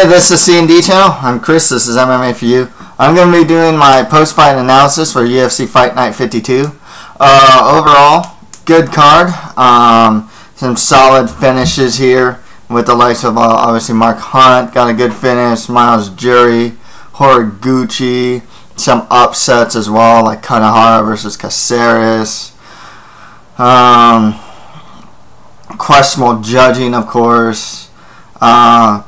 Hey, this is C&D channel. I'm Chris. This is MMA for you. I'm going to be doing my post-fight analysis for UFC Fight Night 52. Overall, good card. Some solid finishes here with the likes of obviously Mark Hunt. Got a good finish. Miles Jury, Horiguchi. Some upsets as well, like Kanahara versus Caceres. Questionable judging, of course.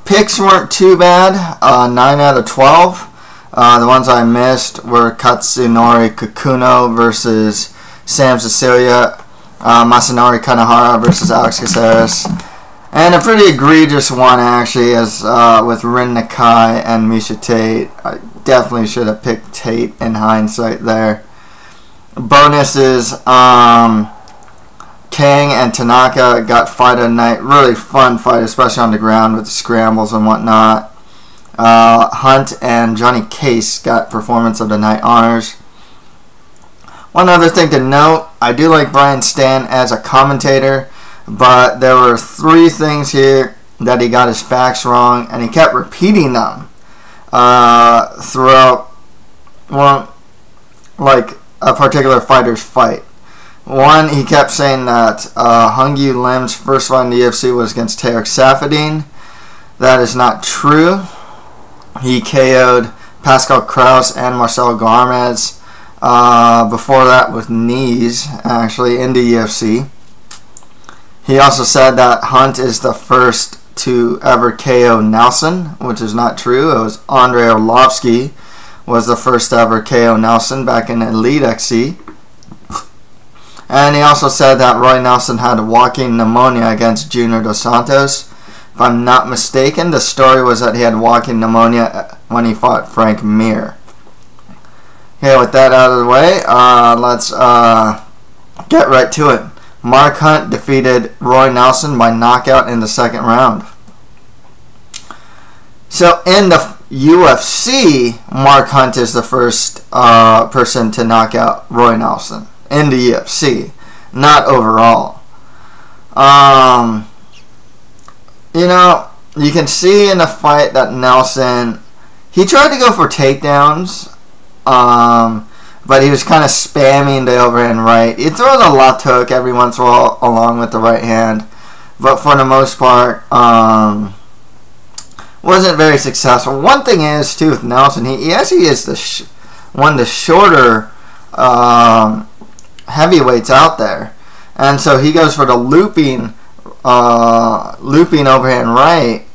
Picks weren't too bad. 9 out of 12. The ones I missed were Katsunori Kikuno versus Sam Cecilia, Masanori Kanahara versus Alex Caceres, and a pretty egregious one actually, as with Rin Nakai and Miesha Tate. I definitely should have picked Tate in hindsight there. Bonuses. Kang and Tanaka got fight of the night. Really fun fight, especially on the ground with the scrambles and whatnot. Hunt and Johnny Case got performance of the night honors. One other thing to note, I do like Brian Stan as a commentator, but there were 3 things here that he got his facts wrong, and he kept repeating them throughout like a particular fighter's fight. One, he kept saying that Hung-Yu Lim's first fight in the UFC was against Tarek Safadine. That is not true. He KO'd Pascal Kraus and Marcelo Garmez before that with knees, actually, in the UFC. He also said that Hunt is the first to ever KO Nelson, which is not true. It was Andrei Arlovsky was the first to ever KO Nelson back in Elite XC. And he also said that Roy Nelson had walking pneumonia against Junior Dos Santos. If I'm not mistaken, the story was that he had walking pneumonia when he fought Frank Mir. Okay, with that out of the way, let's get right to it. Mark Hunt defeated Roy Nelson by knockout in the 2nd round. So in the UFC, Mark Hunt is the first person to knock out Roy Nelson in the UFC, not overall. You know, you can see in the fight that Nelson, he tried to go for takedowns, but he was kind of spamming the overhand right. He throws a left hook every once in a while along with the right hand, but for the most part, wasn't very successful. One thing is, too, with Nelson, he actually is one of the shorter heavyweights out there, and so he goes for the looping overhand right,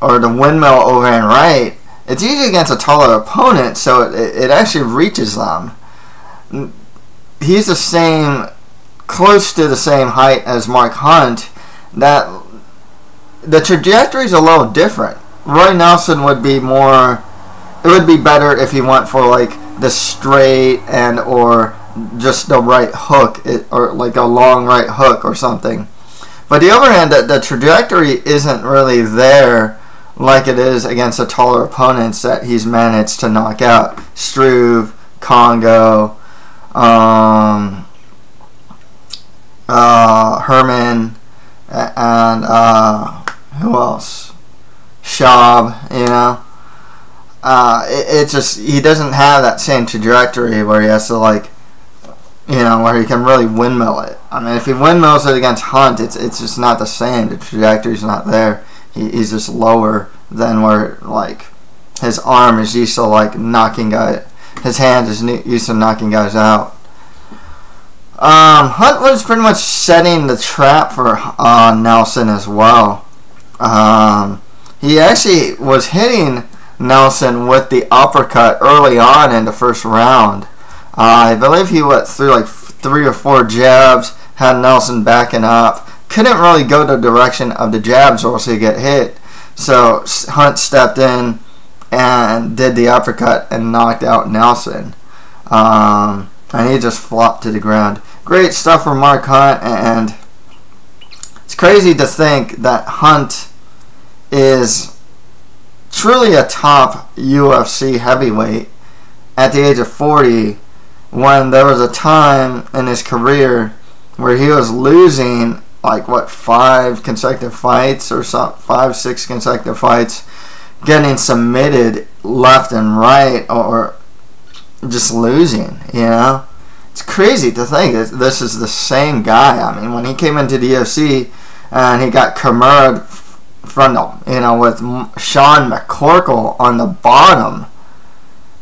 or the windmill overhand right. It's usually against a taller opponent, so it actually reaches them. He's the same, close to the same height as Mark Hunt. That the trajectory is a little different. Roy Nelson would be more. It would be better if he went for like the straight and or just the right hook, or like a long right hook or something. But the overhand, the trajectory isn't really there like it is against the taller opponents that he's managed to knock out. Struve, Congo, Herman, and who else? Schaub, you know. It just, he doesn't have that same trajectory where he has to, like, you know, where he can really windmill it. I mean, if he windmills it against Hunt, it's just not the same. The trajectory's not there. He's just lower than where, like, his arm is used to, like, knocking guys. His hand is used to knocking guys out. Hunt was pretty much setting the trap for Nelson as well. He actually was hitting Nelson with the uppercut early on in the 1st round. I believe he went through like 3 or 4 jabs, had Nelson backing up. Couldn't really go the direction of the jabs or else he'd get hit. So Hunt stepped in and did the uppercut and knocked out Nelson. And he just flopped to the ground. Great stuff from Mark Hunt, and it's crazy to think that Hunt is truly a top UFC heavyweight at the age of 40, when there was a time in his career where he was losing like what 5 consecutive fights or 5, 6 consecutive fights, getting submitted left and right or just losing, you know? It's crazy to think that this is the same guy. I mean, when he came into the UFC and he got Kimura from the, you know, with Sean McCorkle on the bottom,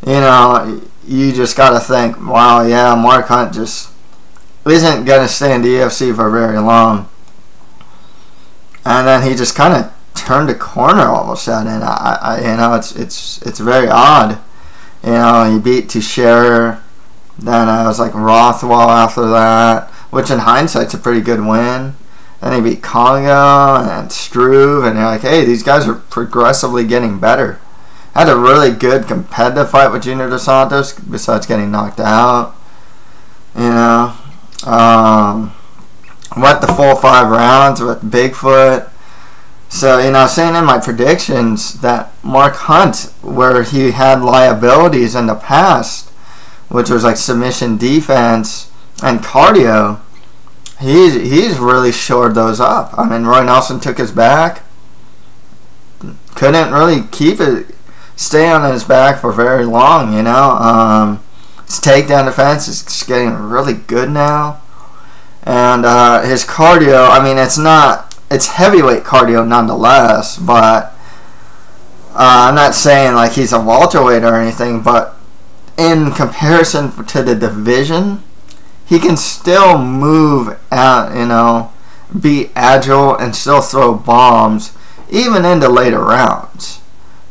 you know, you just got to think, wow, yeah, Mark Hunt just isn't going to stay in the UFC for very long. And then he just kind of turned a corner all of a sudden. You know, it's very odd. You know, he beat Teixeira. Then I was like Rothwell after that, which in hindsight's a pretty good win. Then he beat Congo and Struve, and you're like, hey, these guys are progressively getting better. Had a really good competitive fight with Junior Dos Santos, besides getting knocked out. You know, went the full 5 rounds with Bigfoot. So, you know, saying in my predictions that Mark Hunt, where he had liabilities in the past, which was like submission defense and cardio, he's really shored those up. I mean, Roy Nelson took his back. Couldn't really stay on his back for very long, you know. His takedown defense is just getting really good now. And his cardio, I mean, it's heavyweight cardio nonetheless, but I'm not saying like he's a welterweight or anything, but in comparison to the division, he can still move out, you know, be agile and still throw bombs even into later rounds.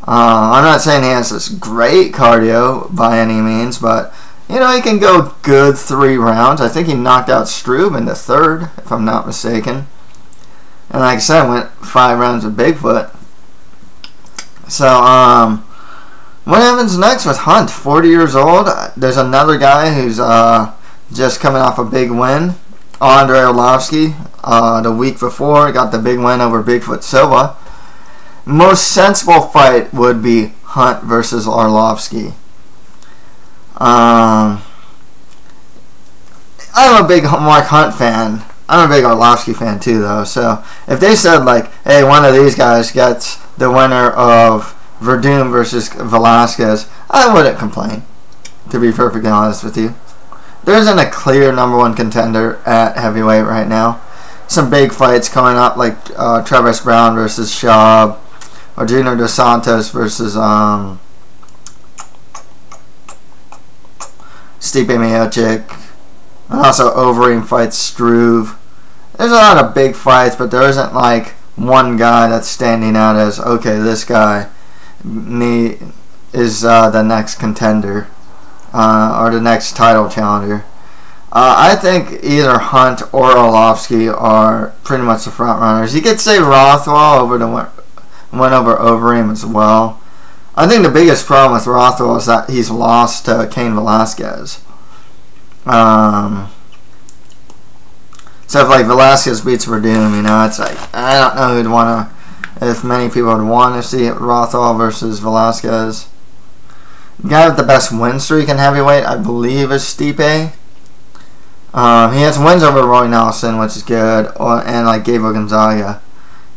I'm not saying he has this great cardio by any means, but you know, he can go good 3 rounds. I think he knocked out Struve in the 3rd, if I'm not mistaken. And like I said, went 5 rounds with Bigfoot. So, what happens next with Hunt? 40 years old. There's another guy who's just coming off a big win. Andrei Arlovski. The week before, got the big win over Bigfoot Silva. Most sensible fight would be Hunt versus Arlovski. I'm a big Mark Hunt fan. I'm a big Arlovski fan too, though. So if they said like, hey, one of these guys gets the winner of Verdum versus Velasquez, I wouldn't complain, to be perfectly honest with you. There isn't a clear #1 contender at heavyweight right now. Some big fights coming up, like Travis Brown versus Schaub, or Junior Dos Santos versus Stipe Miocic, and also Overeem fights Struve. There's a lot of big fights, but there isn't like one guy that's standing out as, okay, this guy is the next contender or the next title challenger. I think either Hunt or Arlovski are pretty much the front runners. You could say Rothwell went over Overeem as well. I think the biggest problem with Rothwell is that he's lost to Cain Velasquez. So if like Velasquez beats Verdum, you know, it's like, I don't know who'd want to, if many people would want to see Rothwell versus Velasquez. The guy with the best win streak in heavyweight, I believe, is Stipe. He has wins over Roy Nelson, which is good, and like Gabriel Gonzaga.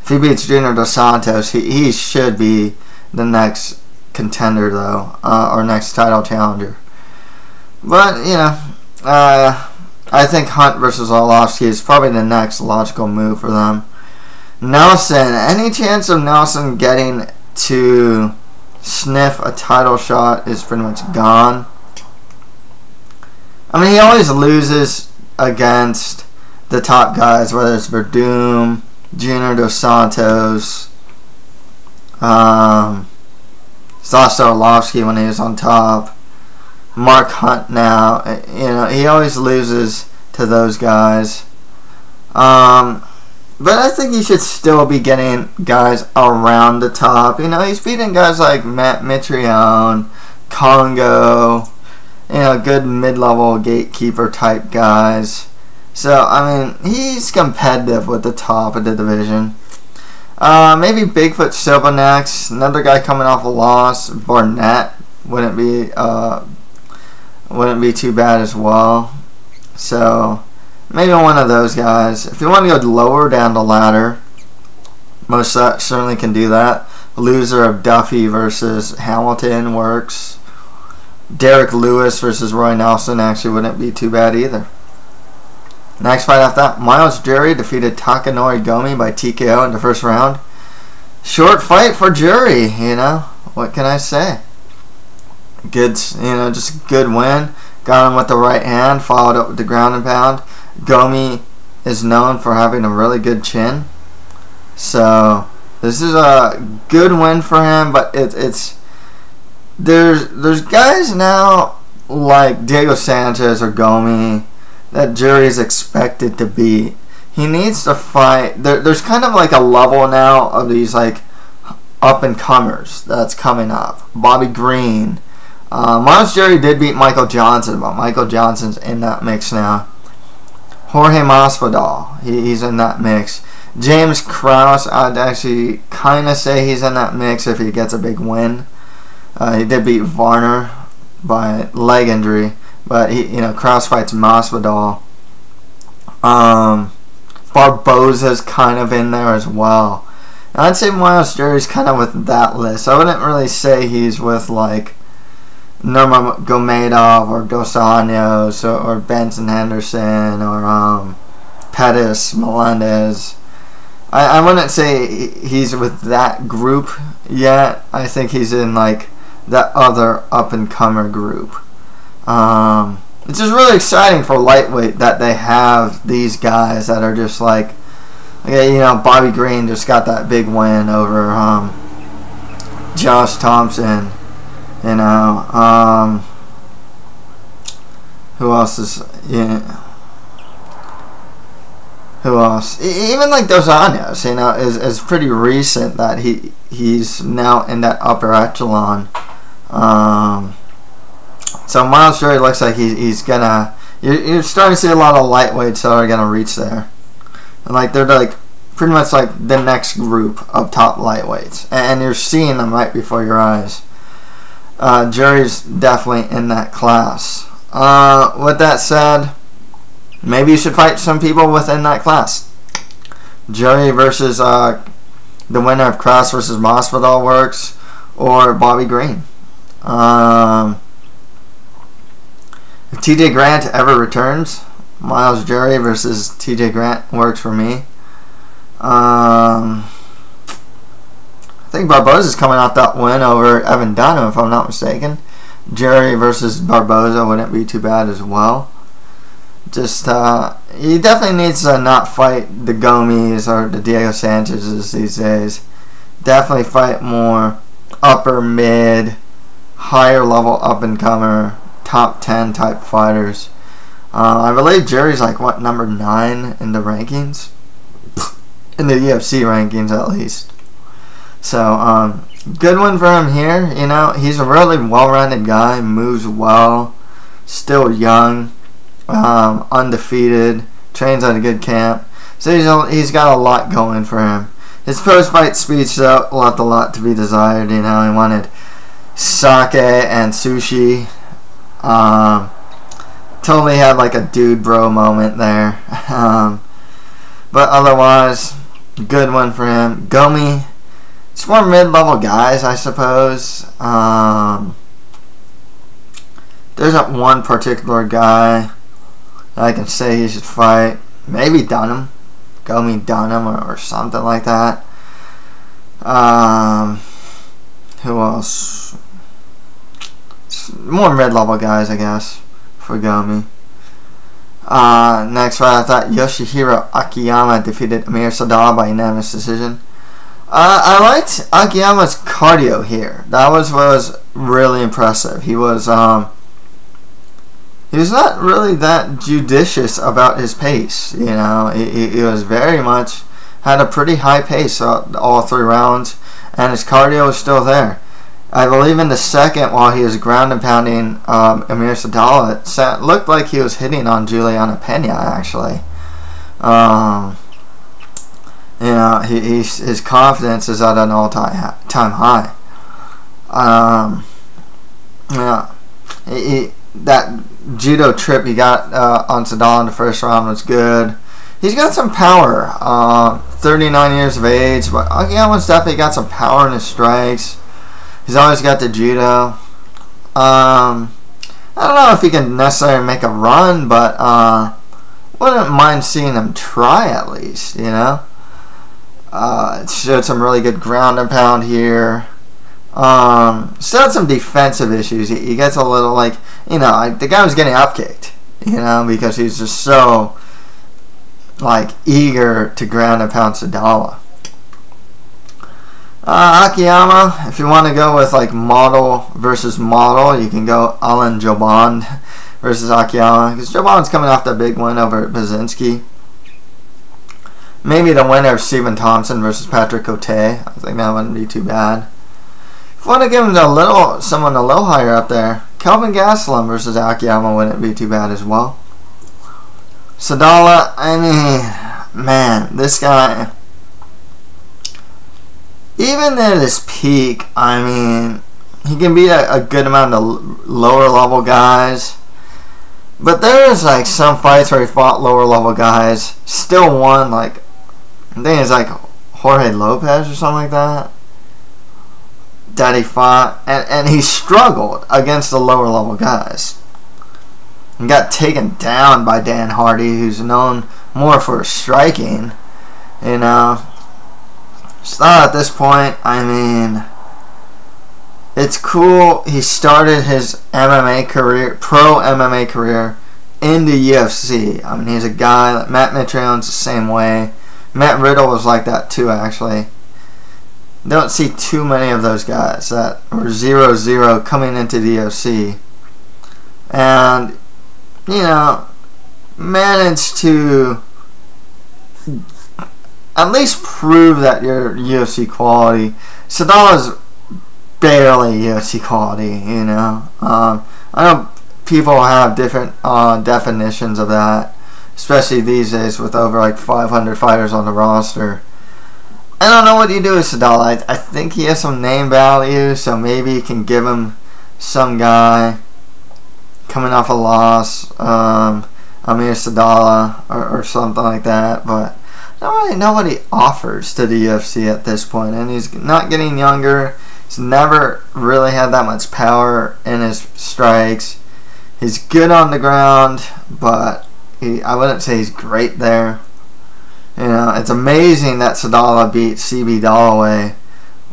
If he beats Junior Dos Santos, he should be the next contender, though, or next title challenger. But, you know, I think Hunt versus Arlovski is probably the next logical move for them. Nelson, any chance of Nelson getting to sniff a title shot is pretty much gone. I mean, he always loses against the top guys, whether it's Verdum, Junior Dos Santos, Sasha Arlovski when he was on top, Mark Hunt now. You know, he always loses to those guys. But I think he should still be getting guys around the top. You know, he's beating guys like Matt Mitrione, Congo, you know, good mid-level gatekeeper type guys. So, I mean, he's competitive with the top of the division. Maybe Bigfoot Silva next. Another guy coming off a loss. Barnett wouldn't be too bad as well. So maybe one of those guys. If you want to go lower down the ladder, most certainly can do that. Loser of Duffy versus Hamilton works. Derek Lewis versus Roy Nelson actually wouldn't be too bad either. Next fight after that, Miles Jury defeated Takanori Gomi by TKO in the first round. Short fight for Jury, you know. What can I say? Good, you know, just a good win. Got him with the right hand, followed up with the ground and pound. Gomi is known for having a really good chin. So this is a good win for him, but there's guys now like Diego Sanchez or Gomi that Jury's expected to beat. He needs to fight. There's kind of like a level now of these like up and comers that's coming up. Bobby Green. Miles Jury did beat Michael Johnson, but Michael Johnson's in that mix now. Jorge Masvidal, he's in that mix. James Krause, I'd actually kind of say he's in that mix if he gets a big win. He did beat Varner by leg injury, but Krause fights Masvidal. Barboza's kind of in there as well. And I'd say Miles Jury's kind of with that list. I wouldn't really say he's with like Nurmagomedov or Dos Anjos or Benson Henderson or Pettis, Melendez. I wouldn't say he's with that group yet. I think he's in like that other up-and-comer group. It's just really exciting for lightweight that they have these guys that are just like, Bobby Green just got that big win over Josh Thompson. Who else is Who else? Even like Dos Anjos, is pretty recent that he's now in that upper echelon. So Miles Jury looks like he's gonna. You're starting to see a lot of lightweights that are gonna reach there, and like they're like pretty much like the next group of top lightweights, and you're seeing them right before your eyes. Jury's definitely in that class. With that said, maybe you should fight some people within that class. Jury versus the winner of Krause versus Masvidal works, or Bobby Green. If TJ Grant ever returns, Miles Jury versus TJ Grant works for me. I think Barboza's coming off that win over Evan Dunham, if I'm not mistaken. Jury versus Barboza wouldn't be too bad as well. Just, he definitely needs to not fight the Gomis or the Diego Sanchez's these days. Definitely fight more upper mid, higher level up and comer, top 10 type fighters. I believe Jury's like number 9 in the rankings, in the UFC rankings at least. So good one for him here. He's a really well-rounded guy, moves well, still young, undefeated, trains at a good camp. So he's got a lot going for him. His post-fight speech though left a lot to be desired. He wanted sake and sushi. Totally had like a dude bro moment there. But otherwise, good one for him. Gomi, it's more mid-level guys, I suppose. There isn't one particular guy that I can say he should fight. Maybe Dunham. Gomi Dunham or something like that. Who else? More mid-level guys, I guess, for Gomi. Next fight, I thought Yoshihiro Akiyama defeated Amir Sadal by unanimous decision. I liked Akiyama's cardio here. That was really impressive. He was not really that judicious about his pace. He was very much had a pretty high pace all 3 rounds, and his cardio was still there. I believe in the second, while he was ground and pounding Amir Sadal, it looked like he was hitting on Juliana Pena actually. His confidence is at an all-time high. That judo trip he got on Sadal in the first round was good. He's got some power. 39 years of age, but Akiyama's definitely got some power in his strikes. He's always got the judo. I don't know if he can necessarily make a run, but wouldn't mind seeing him try at least, you know. It showed some really good ground and pound here. Still had some defensive issues. He gets a little, like, you know, the guy was getting upkicked, you know, because he's just so, like, eager to ground and pound Sadala. Akiyama, if you want to go with, like, model versus model, you can go Alan Joband versus Akiyama, because Joband's coming off that big win over Basinski. Maybe the winner of Stephen Thompson versus Patrick Cote. I think that wouldn't be too bad. If you want to give him someone a little higher up there, Kelvin Gastelum versus Akiyama wouldn't be too bad as well. Sadala, I mean, man, this guy, even at his peak, I mean, he can beat a good amount of lower level guys. But there's like some fights where he fought lower level guys, still won, like, I think it's like Jorge Lopez or something like that he fought, and he struggled against the lower level guys. He got taken down by Dan Hardy, who's known more for striking, you know. So at this point, I mean, it's cool. He started his MMA career, pro MMA career, in the UFC. I mean, he's a guy that Matt Mitrione's the same way. Matt Riddle was like that too, actually. Don't see too many of those guys that were 0-0 coming into the UFC. And, you know, managed to at least prove that you're UFC quality. Sadala's barely UFC quality, you know. I know people have different definitions of that, especially these days with over like 500 fighters on the roster. I don't know what you do with Sadala. I think he has some name value, so maybe you can give him some guy coming off a loss, Amir Sadala or something like that, but I don't really know what he offers to the UFC at this point, and he's not getting younger. He's never really had that much power in his strikes. He's good on the ground, but I wouldn't say he's great there. You know, it's amazing that Sadala beat CB Dalloway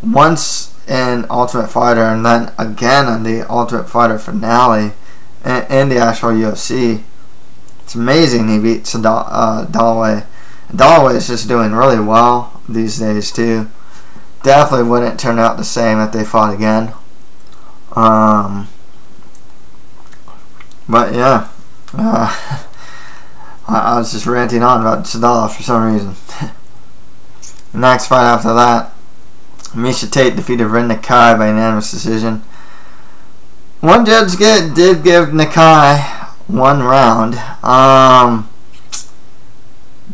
once in Ultimate Fighter and then again on the Ultimate Fighter finale in the actual UFC. It's amazing he beat Dalloway. Dalloway is just doing really well these days too. Definitely wouldn't turn out the same if they fought again. But yeah, I was just ranting on about Sadala for some reason. Next fight after that, Miesha Tate defeated Rin Nakai by unanimous decision. One judge did give Nakai one round.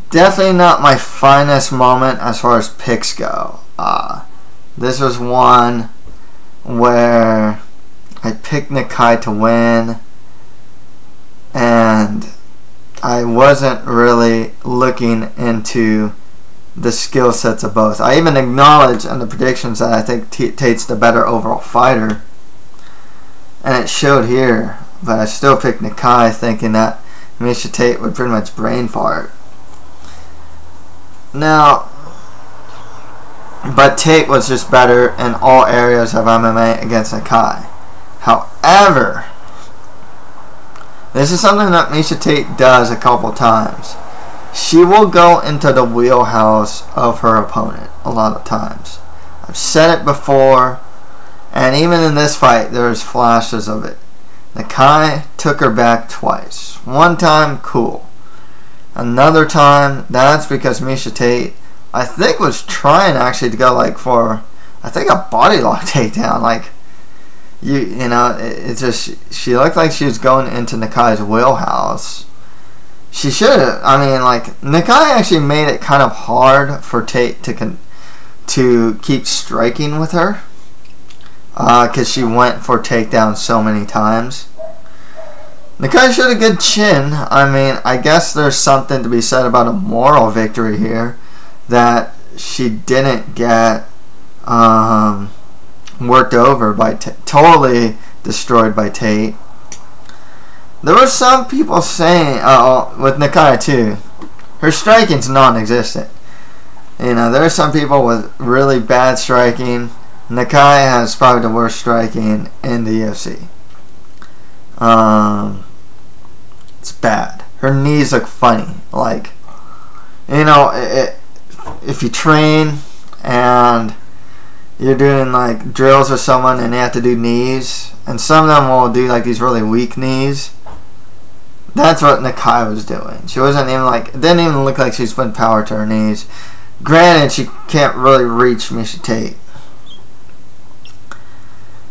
Definitely not my finest moment as far as picks go. This was one where I picked Nakai to win, and I wasn't really looking into the skill sets of both. I even acknowledged in the predictions that I think Tate's the better overall fighter, and it showed here, but I still picked Nakai thinking that Miesha Tate would pretty much brain fart. Now, but Tate was just better in all areas of MMA against Nakai. However, this is something that Miesha Tate does a couple times. She will go into the wheelhouse of her opponent a lot of times. I've said it before, and even in this fight, there's flashes of it. Nakai took her back twice. One time, cool. Another time, that's because Miesha Tate, I think, was trying actually to go like for, I think, a body lock takedown. Like, you know, it's just, she looked like she was going into Nakai's wheelhouse. She should have. I mean, like, Nakai actually made it kind of hard for Tate to keep striking with her, because she went for takedowns so many times. Nakai showed a good chin. I mean, I guess there's something to be said about a moral victory here. that she didn't get worked over by totally destroyed by Tate. There were some people saying, with Nakai too, her striking's non-existent. You know, there are some people with really bad striking. Nakai has probably the worst striking in the UFC. It's bad. Her knees look funny. Like, you know, if you train and you're doing like drills with someone and they have to do knees, and some of them will do like these really weak knees. That's what Nakai was doing. She wasn't even like, it didn't even look like she was putting power to her knees. Granted, she can't really reach Miesha Tate.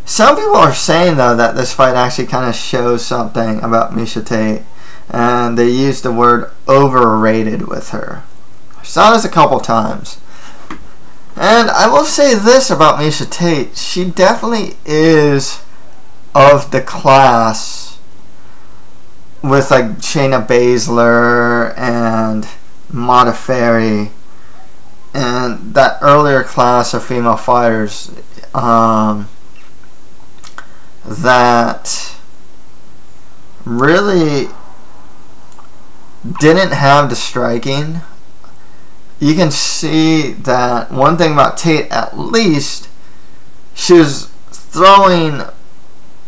Some people are saying though that this fight actually kind of shows something about Miesha Tate, and they used the word overrated with her. I saw this a couple times. And I will say this about Miesha Tate, she definitely is of the class with like Shayna Baszler and Modafferi and that earlier class of female fighters that really didn't have the striking. You can see that one thing about Tate, at least, she was throwing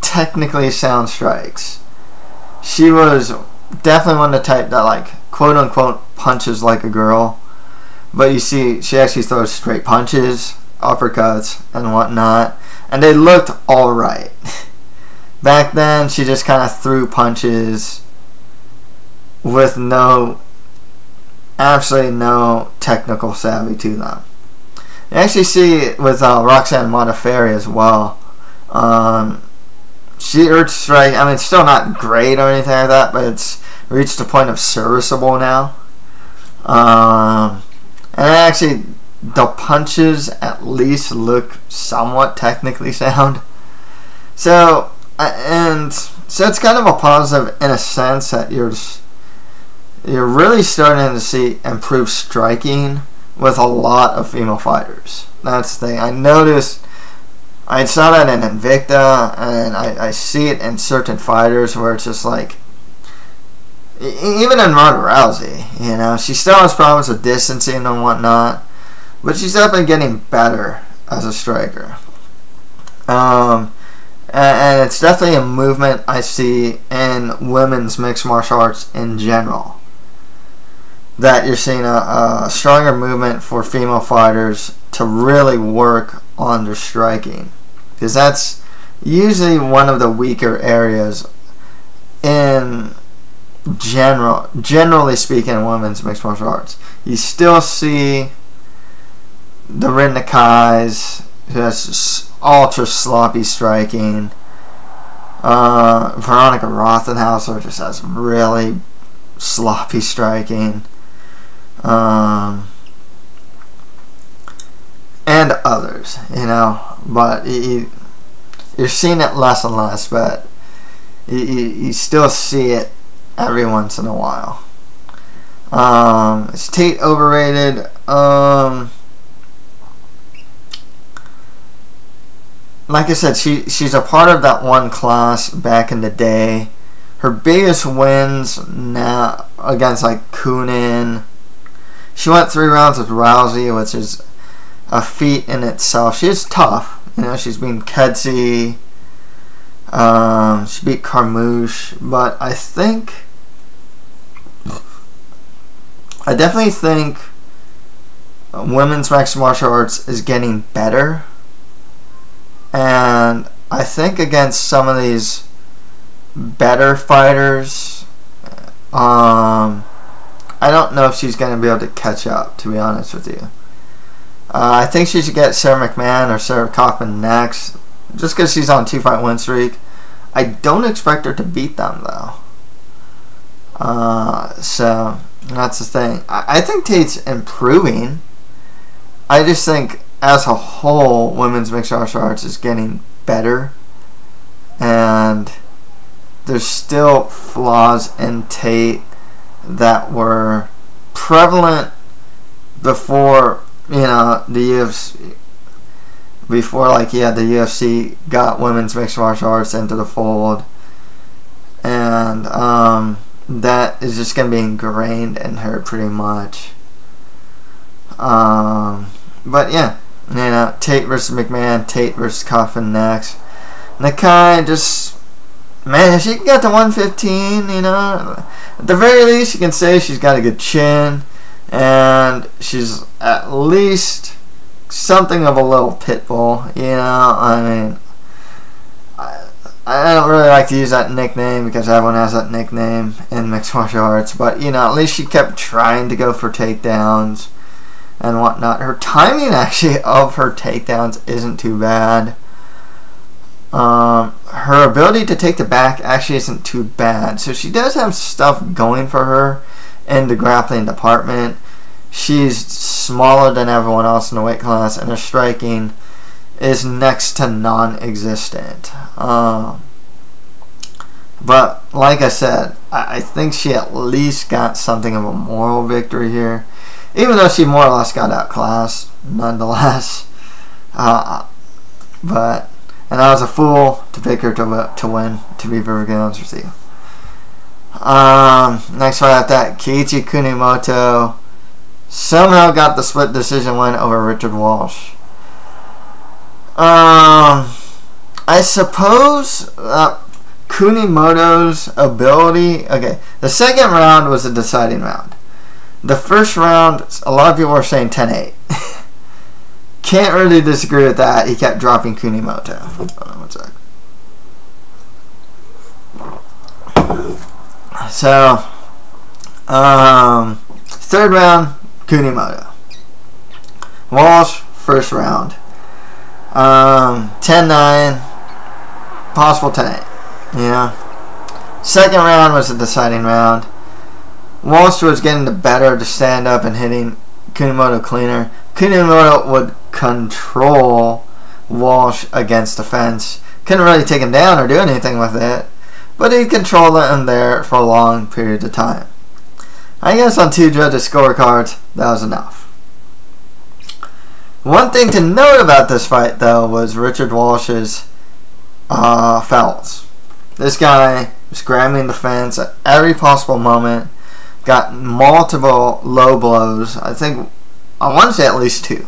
technically sound strikes. She was definitely one of the type that, like, quote unquote punches like a girl, but you see she actually throws straight punches, uppercuts and whatnot, and they looked alright. Back then she just kind of threw punches with absolutely no technical savvy to them. You actually see it with Roxanne Modafferi as well. Her strike, I mean, it's still not great or anything like that, but it's reached a point of serviceable now. And actually, the punches at least look somewhat technically sound. So it's kind of a positive in a sense that you're really starting to see improved striking with a lot of female fighters. That's the thing. I saw that in Invicta, and I see it in certain fighters where it's just like, even in Ronda Rousey, you know, she still has problems with distancing and whatnot, but she's definitely getting better as a striker. And it's definitely a movement I see in women's mixed martial arts in general, that you're seeing a stronger movement for female fighters to really work on their striking, because that's usually one of the weaker areas in generally speaking, in women's mixed martial arts. You still see the Rin Nakais, who has ultra sloppy striking. Veronica Rothenhauser just has really sloppy striking. And others, you know, but you're seeing it less and less, but you still see it every once in a while. Is Tate overrated? Like I said, she's a part of that one class back in the day. Her biggest wins now against like Kunin. She went 3 rounds with Rousey, which is a feat in itself. She is tough, you know. She's beaten Kedzie. She beat Carmouche, but I definitely think women's mixed martial arts is getting better, and I think against some of these better fighters, I don't know if she's going to be able to catch up, to be honest with you. I think she should get Sarah McMahon or Sarah Kaufman next, just because she's on a 2-fight win streak. I don't expect her to beat them, though. So that's the thing. I think Tate's improving. I just think, as a whole, women's mixed martial arts is getting better, and there's still flaws in Tate that were prevalent before, you know, the UFC, before, like, yeah, the UFC got women's mixed martial arts into the fold, and that is just gonna be ingrained in her pretty much. But yeah, you know, Tate versus McMahon, Tate versus Coffin next. Nakai just, man, if she can get to 115, you know, at the very least you can say she's got a good chin, and she's at least something of a little pit bull, you know. I mean, I don't really like to use that nickname because everyone has that nickname in mixed martial arts, but, you know, at least she kept trying to go for takedowns and whatnot. Her timing, actually, of her takedowns isn't too bad. Her ability to take the back actually isn't too bad. So she does have stuff going for her in the grappling department. She's smaller than everyone else in the weight class, and her striking is next to non-existent. But like I said, I think she at least got something of a moral victory here, even though she more or less got outclassed nonetheless. But, and I was a fool to pick her to win, to be perfectly honest with you. Next fight after that, Keiichi Kunimoto somehow got the split decision win over Richard Walsh. I suppose Kunimoto's ability, okay, the second round was a deciding round. The first round, a lot of people were saying 10-8. Can't really disagree with that. He kept dropping Kunimoto. Hold on one sec. So, third round, Kunimoto. Walsh, first round. 10-9, possible 10-8. Yeah. Second round was the deciding round. Walsh was getting the better of the stand-up and hitting Kunimoto cleaner. Kunimoto would control Walsh against the fence. Couldn't really take him down or do anything with it, but he'd control it in there for a long period of time. I guess on two judges' scorecards, that was enough. One thing to note about this fight, though, was Richard Walsh's fouls. This guy was grabbing the fence at every possible moment, got multiple low blows. I want to say at least 2.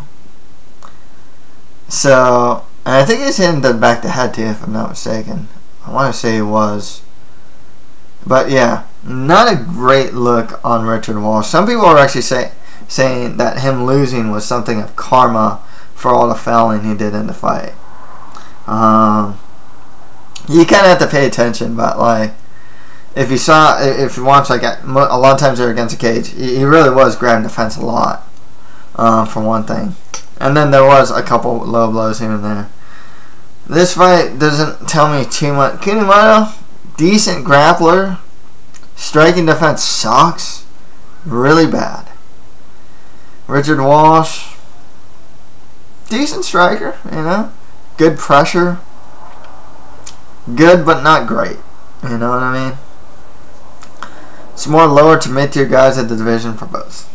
So, and I think he's hitting the back to head too, if I'm not mistaken. I want to say he was. But yeah, not a great look on Richard Walsh. Some people are actually saying that him losing was something of karma for all the fouling he did in the fight. You kind of have to pay attention, but like, if you watch, like, a lot of times they're against the cage, he really was grabbing the fence a lot, for one thing. And then there was a couple low blows here and there. This fight doesn't tell me too much. Kunimoto, decent grappler. Striking defense sucks. Really bad. Richard Walsh, decent striker, you know. Good pressure. Good but not great. You know what I mean? It's more lower to mid-tier guys at the division for both.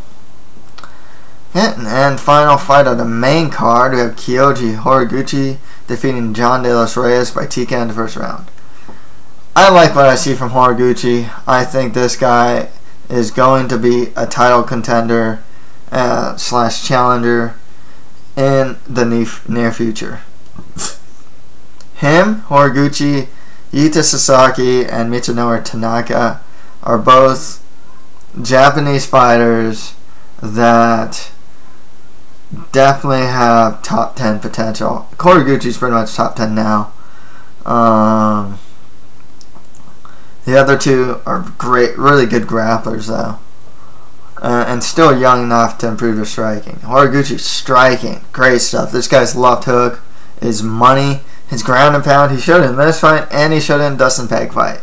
Yeah, and final fight of the main card, we have Kyoji Horiguchi defeating John De Los Reyes by TKO in the first round. I like what I see from Horiguchi. I think this guy is going to be a title contender slash challenger in the near future. Him, Horiguchi, Yuta Sasaki, and Michinori Tanaka are both Japanese fighters that definitely have top 10 potential. Horiguchi's pretty much top 10 now. The other two are great, really good grapplers though, and still young enough to improve their striking. Horiguchi's striking, great stuff. This guy's left hook is money. His ground and pound, he showed in this fight, and he showed in Dustin Peg fight.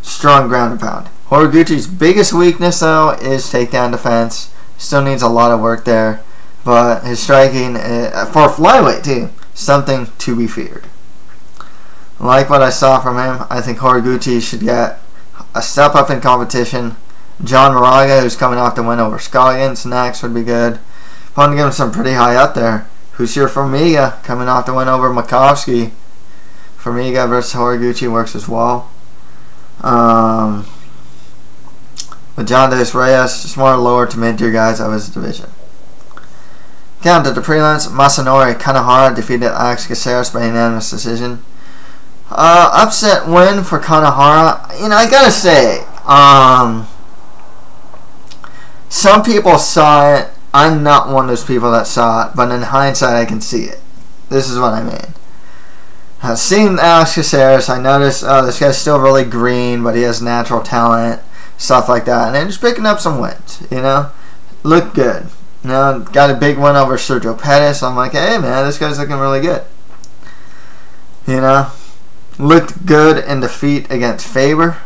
Strong ground and pound. Horiguchi's biggest weakness, though, is takedown defense. Still needs a lot of work there, but his striking, for flyweight too, something to be feared. Like what I saw from him, I think Horiguchi should get a step up in competition John Moraga, who's coming off the win over Scoggins next, would be good. If I want to give him some pretty high up there, Hussein Formiga coming off the win over Makovsky. Formiga versus Horiguchi works as well. With John Davis Reyes, just more lower to mid-tier guys out of his division. Down to the prelims, Masanori Kanehara defeated Alex Caceres by unanimous decision. Upset win for Kanehara. You know, I gotta say, some people saw it. I'm not one of those people that saw it, but in hindsight, I can see it. This is what I mean. I've seen Alex Caceres. I noticed this guy's still really green, but he has natural talent, stuff like that. And then just picking up some wins, you know. Looked good. You know, got a big win over Sergio Pettis. I'm like, hey, man, this guy's looking really good. You know. Looked good in defeat against Faber.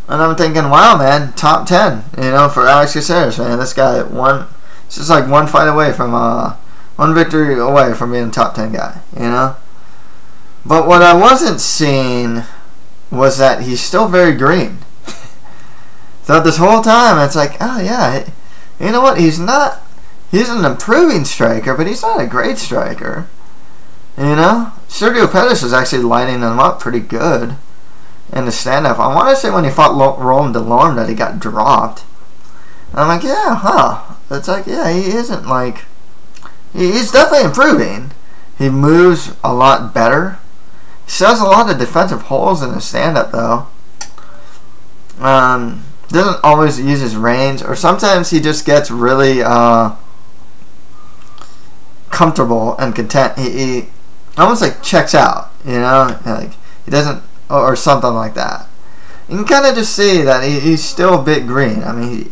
And I'm thinking, wow, man, top 10, you know, for Alex Caceres, man. This guy won. It's just like one fight away from, one victory away from being a top 10 guy, you know. But what I wasn't seeing was that he's still very green. So this whole time, it's like, oh, yeah, you know what? He's an improving striker, but he's not a great striker. You know? Sergio Pettis is actually lining him up pretty good in the stand-up. I want to say when he fought Roland DeLorme that he got dropped. And I'm like, yeah, huh. It's like, yeah, he isn't like... He's definitely improving. He moves a lot better. He still has a lot of defensive holes in his stand-up, though. Doesn't always use his range, or sometimes he just gets really comfortable and content. He almost like checks out, you know, like he doesn't, or something like that. You can kind of just see that he's still a bit green. I mean,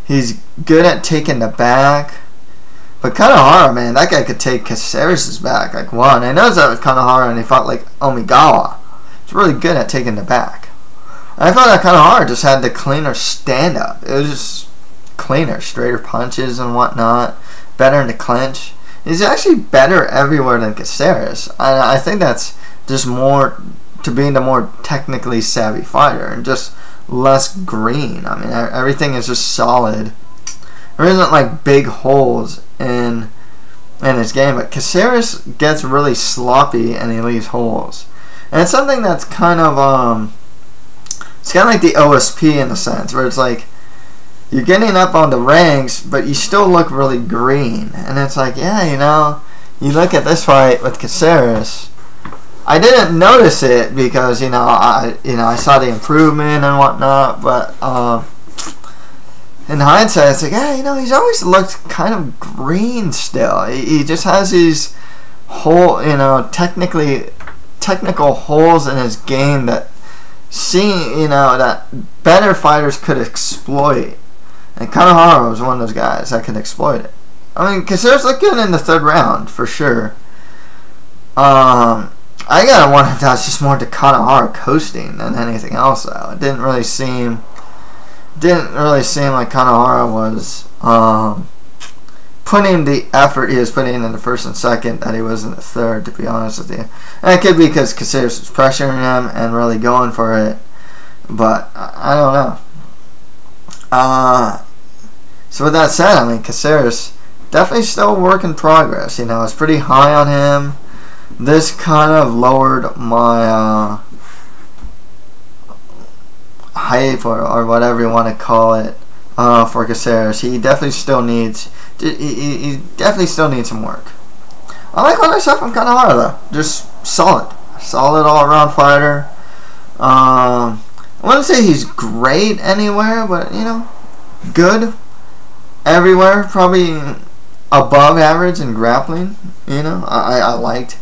he's good at taking the back, but Kanehara, man, that guy could take Caceres' back like one. I noticed that with Kanehara, and he fought like Omigawa. He's really good at taking the back. I thought that Kanehara just had the cleaner stand-up. It was just cleaner, straighter punches and whatnot, better in the clinch. He's actually better everywhere than Caceres. I think that's just more to being the more technically savvy fighter and just less green. I mean, everything is just solid. There isn't like big holes in his game, but Caceres gets really sloppy and he leaves holes. And it's something that's kind of it's kind of like the OSP in a sense, where it's like you're getting up on the ranks, but you still look really green. And it's like, yeah, you know, you look at this fight with Caceres. I didn't notice it because I saw the improvement and whatnot, but in hindsight, it's like, yeah, you know, he's always looked kind of green still. He just has these technical holes in his game that that better fighters could exploit. And Kanehara was one of those guys that could exploit it. I mean, Caceres looked good in the third round, for sure. I gotta wonder if that's just more to Kanehara coasting than anything else, though. It didn't really seem like Kanehara was putting the effort he was putting in the first and second that he was in the third, to be honest with you. And it could be because Caceres was pressuring him and really going for it, but I don't know. So with that said, I mean, Caceres definitely still a work in progress. You know, it's pretty high on him. This kind of lowered my hype or whatever you want to call it for Caceres. He definitely still needs some work. I like what I saw from Kanehara, though. Just solid all around fighter. I wouldn't say he's great anywhere, but you know, good everywhere. Probably above average in grappling. You know, I liked,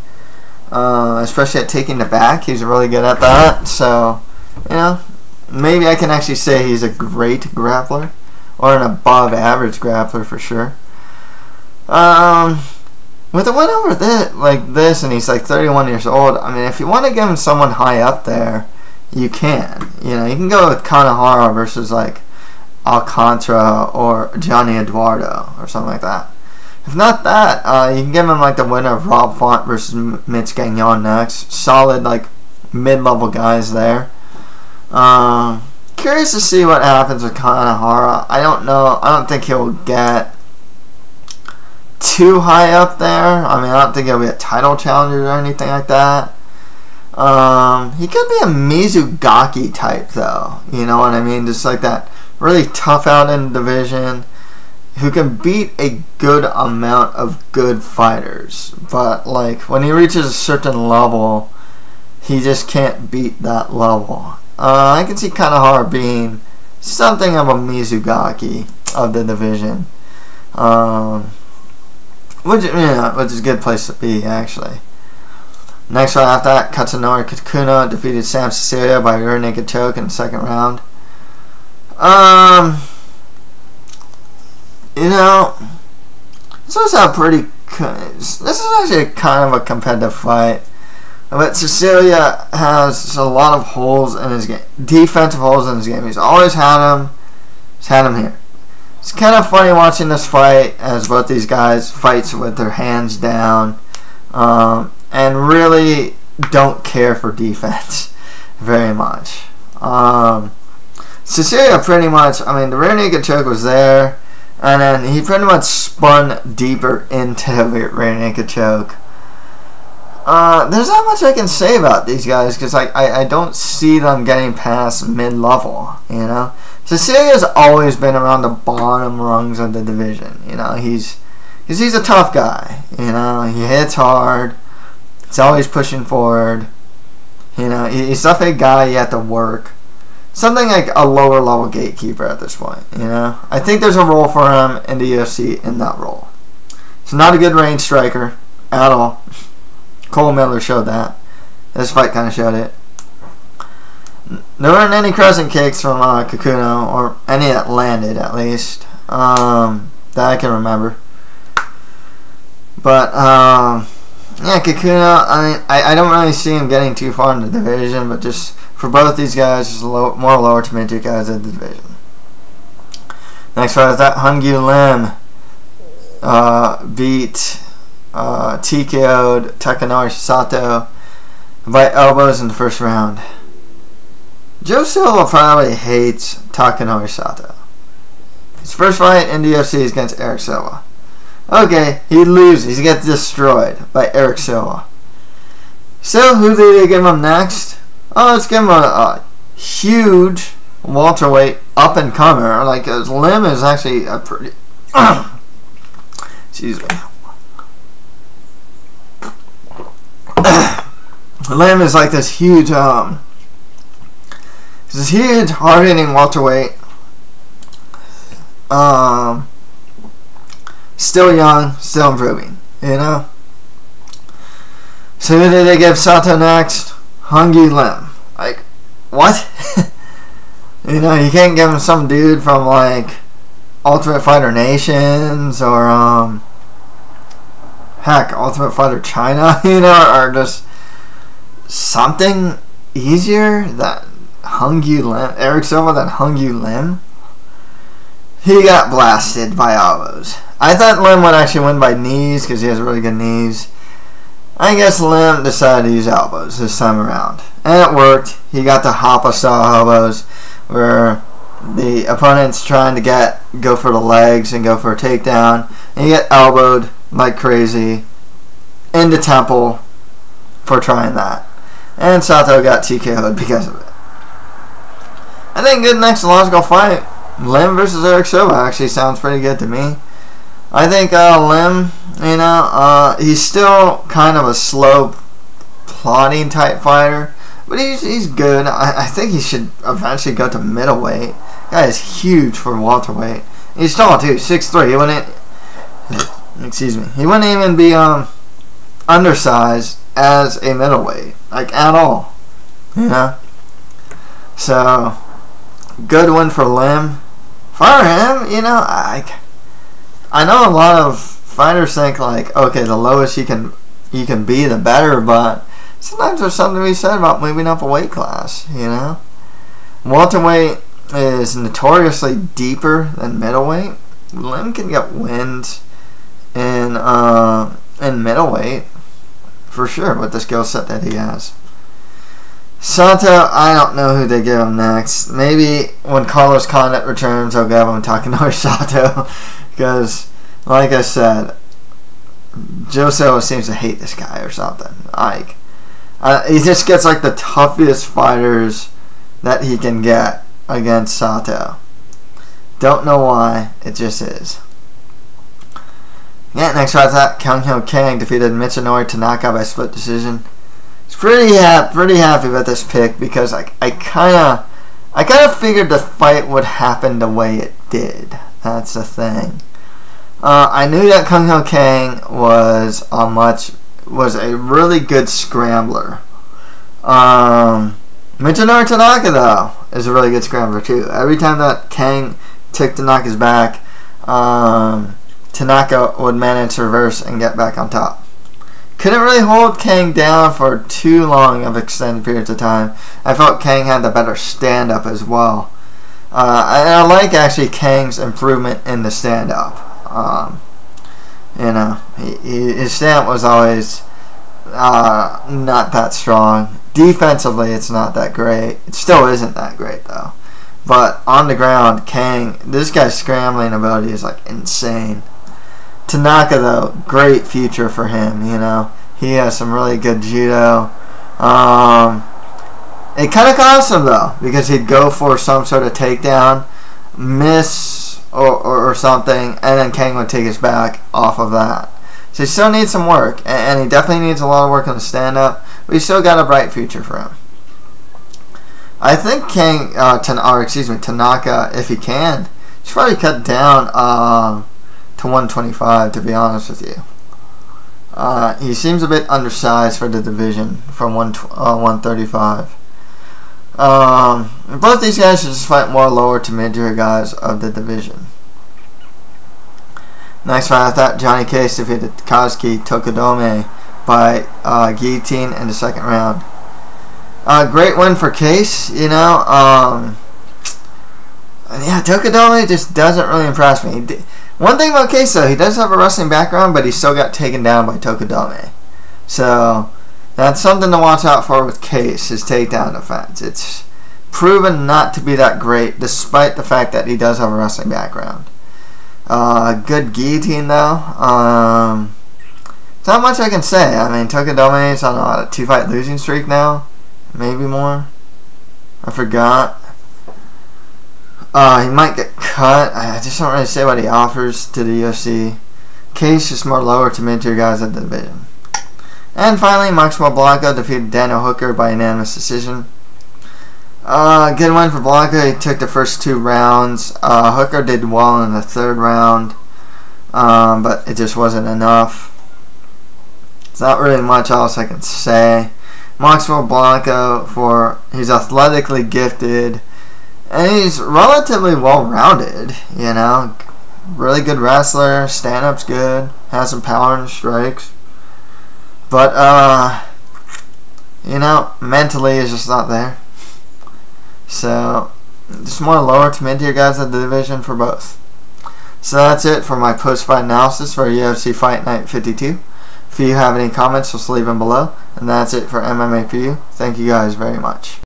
especially at taking the back. He's really good at that. So, you know, maybe I can actually say he's a great grappler or an above average grappler for sure. With a win over this, and he's like 31 years old. I mean, if you want to give him someone high up there, you can. You know, you can go with Kanehara versus like Alcantara or Johnny Eduardo or something like that. If not that, you can give him like the winner of Rob Font versus Mitch Gagnon next. Solid like mid-level guys there. curious to see what happens with Kanehara. I don't know. I don't think he'll get too high up there. I mean, I don't think he'll be a title challenger or anything like that. He could be a Mizugaki type, though. You know what I mean? Just like that really tough out in the division who can beat a good amount of good fighters. But, like, when he reaches a certain level, he just can't beat that level. I can see Kanehara being something of a Mizugaki of the division. Which is a good place to be, actually. Next one after that, Katsunori Kikuno defeated Sam Cecilia by rear naked choke in the second round. You know, this was this is actually kind of a competitive fight. But Cecilia has a lot of holes in his game, defensive holes in his game. He's always had him. He's had him here. It's kind of funny watching this fight as both these guys fights with their hands down, and really don't care for defense very much. Cecilia pretty much, I mean, the rear naked choke was there, and then he pretty much spun deeper into the rear naked choke. There's not much I can say about these guys because I don't see them getting past mid-level, you know. Cecilia's always been around the bottom rungs of the division, you know. He's a tough guy, you know. He hits hard. He's always pushing forward. You know, he's definitely a guy you have to work. Something like a lower level gatekeeper at this point, you know. I think there's a role for him in the UFC in that role. He's not a good range striker at all. Cole Miller showed that. This fight kind of showed it. There weren't any crescent kicks from Kikuno, or any that landed at least, that I can remember. But yeah, Kikuno, I don't really see him getting too far in the division, but just for both these guys, just more lower to mid-tier guys in the division. Next fight is that Hungyu Lim beat TKO'd Takanori Sato by elbows in the first round. Joe Silva probably hates Takanori Sato. His first fight in the UFC is against Eric Silva. Okay, he loses. He gets destroyed by Eric Silva. So, who did they give him next? Oh, let's give him a huge welterweight up-and-comer. Like, Lim is actually a pretty... excuse me. Lim is like this huge, hard-hitting welterweight. Still young, still improving, you know? So who did they give Sato next? Hungyu Lim. Like, what? You know, you can't give him some dude from, like, Ultimate Fighter Nations, or, heck, Ultimate Fighter China, you know, or just something easier that Hungyu Lim, Eric Silva, than Hungyu Lim. He got blasted by elbows. I thought Lim would actually win by knees because he has really good knees. I guess Lim decided to use elbows this time around, and it worked. He got the Hoppa style elbows, where the opponent's trying to go for the legs and go for a takedown, and you get elbowed like crazy in the temple for trying that. And Sato got TKO'd because of it. I think good next logical fight, Lim versus Eric Silva, actually sounds pretty good to me. I think Lim, you know, he's still kind of a slow, plodding type fighter, but he's good. I think he should eventually go to middleweight. Guy is huge for welterweight. He's tall too, 6'3". He wouldn't, excuse me, he wouldn't even be undersized as a middleweight, like at all, you know. So good win for Lim. For him, you know, I know a lot of fighters think like, okay, the lowest you can be, the better, but sometimes there's something to be said about moving up a weight class, you know. Welterweight is notoriously deeper than middleweight. Lim can get wins in middleweight for sure with the skill set that he has. Sato, I don't know who they give him next. Maybe when Carlos Condit returns, they'll give him Takanori Sato. Because, like I said, Joe seems to hate this guy or something. Like, he just gets like the toughest fighters that he can get against Sato. Don't know why, it just is. Yeah, next fight that Kyung-Hyo Kang defeated Michinori Tanaka by split decision. Pretty happy with this pick because I kind of figured the fight would happen the way it did. That's the thing. I knew that Kyung-Hyo Kang was a really good scrambler. Michinori Tanaka though is a really good scrambler too. Every time that Kang took Tanaka's back, Tanaka would manage to reverse and get back on top. Couldn't really hold Kang down for too long of extended periods of time. I felt Kang had the better stand-up as well. I like actually Kang's improvement in the stand-up. His stand-up was always not that strong. Defensively, it's not that great. It still isn't that great though. But on the ground, Kang, this guy's scrambling ability is like insane. Tanaka though, great future for him. He has some really good judo. It kind of cost him though because he'd go for some sort of takedown, miss or something, and then Kang would take his back off of that. So he still needs some work, and he definitely needs a lot of work on the stand-up. But he's still got a bright future for him. I think Tanaka, if he can, should probably cut down to 125, to be honest with you. He seems a bit undersized for the division from 135. Both these guys should just fight more lower to mid-tier guys of the division. Next fight, I thought Johnny Case defeated Kazuki Tokudome by guillotine in the second round. Great win for Case, Yeah, Tokudome just doesn't really impress me. One thing about Case, though, he does have a wrestling background, but he still got taken down by Tokudome. So, that's something to watch out for with Case, his takedown defense. It's proven not to be that great, despite the fact that he does have a wrestling background. Good guillotine, though. Not much I can say. I mean, Tokudome's on a 2-fight losing streak now. Maybe more. I forgot. He might get cut. I just don't really say what he offers to the UFC. Case is more lower to mid-tier guys at the division. And finally, Maximo Blanco defeated Daniel Hooker by unanimous decision. Good win for Blanco. He took the first 2 rounds. Hooker did well in the 3rd round, but it just wasn't enough. It's not really much else I can say. Maximo Blanco, he's athletically gifted, and he's relatively well-rounded, Really good wrestler, stand-up's good, has some power and strikes. But, mentally is just not there. So, just more lower to mid-tier guys at the division for both. So that's it for my post-fight analysis for UFC Fight Night 52. If you have any comments, just leave them below. And that's it for MMA Preview. Thank you guys very much.